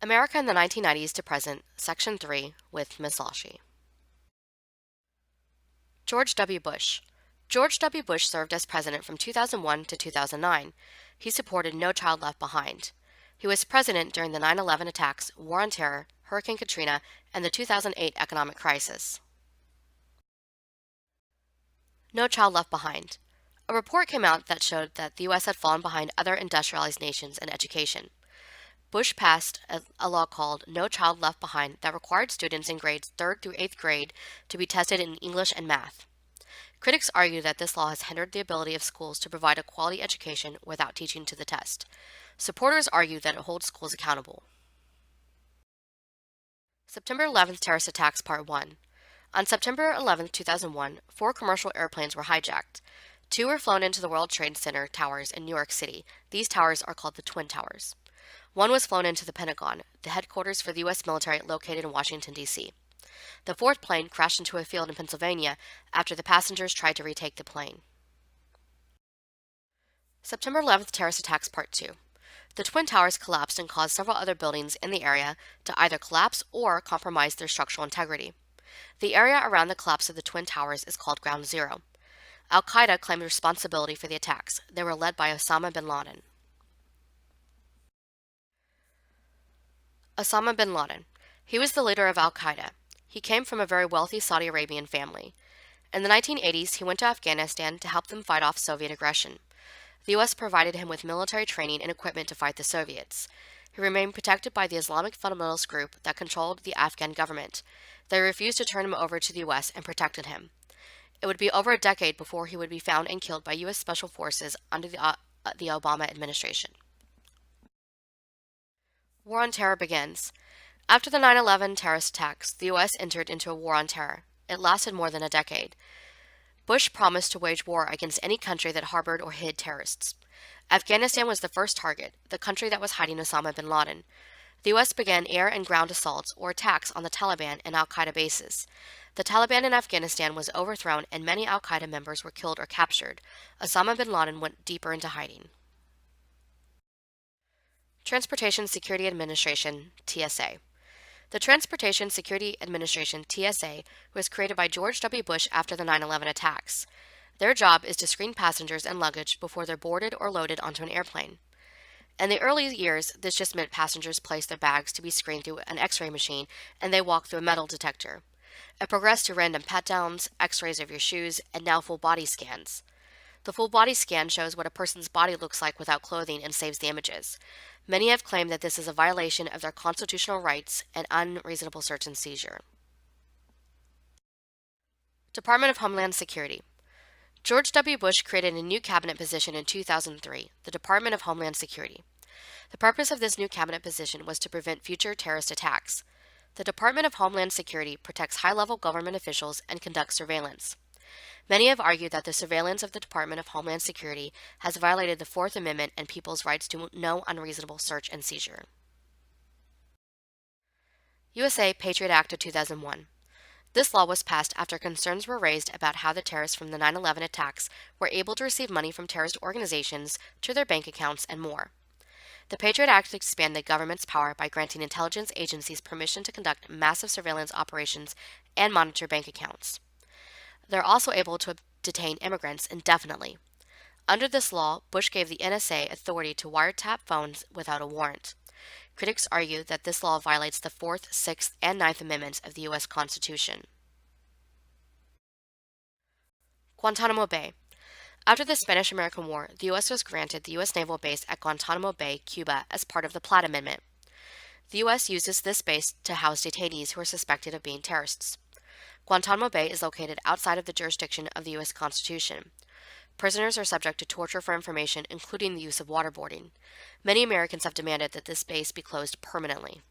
America in the 1990s to present, Section 3, with Ms. Lashi. George W. Bush. George W. Bush served as president from 2001 to 2009. He supported No Child Left Behind. He was president during the 9/11 attacks, War on Terror, Hurricane Katrina, and the 2008 economic crisis. No Child Left Behind. A report came out that showed that the U.S. had fallen behind other industrialized nations in education. Bush passed a law called No Child Left Behind that required students in grades 3rd through 8th grade to be tested in English and math. Critics argue that this law has hindered the ability of schools to provide a quality education without teaching to the test. Supporters argue that it holds schools accountable. September 11th Terrorist Attacks Part 1. On September 11, 2001, 4 commercial airplanes were hijacked. 2 were flown into the World Trade Center towers in New York City. These towers are called the Twin Towers. 1 was flown into the Pentagon, the headquarters for the U.S. military located in Washington, D.C. The 4th plane crashed into a field in Pennsylvania after the passengers tried to retake the plane. September 11th Terrorist Attacks Part 2. The Twin Towers collapsed and caused several other buildings in the area to either collapse or compromise their structural integrity. The area around the collapse of the Twin Towers is called Ground Zero. Al-Qaeda claimed responsibility for the attacks. They were led by Osama bin Laden. Osama bin Laden. He was the leader of Al-Qaeda. He came from a very wealthy Saudi Arabian family. In the 1980s, he went to Afghanistan to help them fight off Soviet aggression. The U.S. provided him with military training and equipment to fight the Soviets. He remained protected by the Islamic fundamentalist group that controlled the Afghan government. They refused to turn him over to the U.S. and protected him. It would be over a decade before he would be found and killed by U.S. Special Forces under the Obama administration. War on Terror begins. After the 9/11 terrorist attacks, the U.S. entered into a war on terror. It lasted more than a decade. Bush promised to wage war against any country that harbored or hid terrorists. Afghanistan was the first target, the country that was hiding Osama bin Laden. The U.S. began air and ground assaults or attacks on the Taliban and al-Qaeda bases. The Taliban in Afghanistan was overthrown and many al-Qaeda members were killed or captured. Osama bin Laden went deeper into hiding. Transportation Security Administration, TSA. The Transportation Security Administration, TSA, was created by George W. Bush after the 9/11 attacks. Their job is to screen passengers and luggage before they're boarded or loaded onto an airplane. In the early years, this just meant passengers placed their bags to be screened through an X-ray machine and they walked through a metal detector. It progressed to random pat-downs, X-rays of your shoes, and now full body scans. The full body scan shows what a person's body looks like without clothing and saves the images. Many have claimed that this is a violation of their constitutional rights and unreasonable search and seizure. Department of Homeland Security. George W. Bush created a new cabinet position in 2003, the Department of Homeland Security. The purpose of this new cabinet position was to prevent future terrorist attacks. The Department of Homeland Security protects high-level government officials and conducts surveillance. Many have argued that the surveillance of the Department of Homeland Security has violated the Fourth Amendment and people's rights to no unreasonable search and seizure. USA Patriot Act of 2001. This law was passed after concerns were raised about how the terrorists from the 9/11 attacks were able to receive money from terrorist organizations to their bank accounts and more. The Patriot Act expanded the government's power by granting intelligence agencies permission to conduct massive surveillance operations and monitor bank accounts. They're also able to detain immigrants indefinitely. Under this law, Bush gave the NSA authority to wiretap phones without a warrant. Critics argue that this law violates the 4th, 6th, and 9th Amendments of the U.S. Constitution. Guantanamo Bay. After the Spanish-American War, the U.S. was granted the U.S. naval base at Guantanamo Bay, Cuba, as part of the Platt Amendment. The U.S. uses this base to house detainees who are suspected of being terrorists. Guantanamo Bay is located outside of the jurisdiction of the U.S. Constitution. Prisoners are subject to torture for information, including the use of waterboarding. Many Americans have demanded that this base be closed permanently.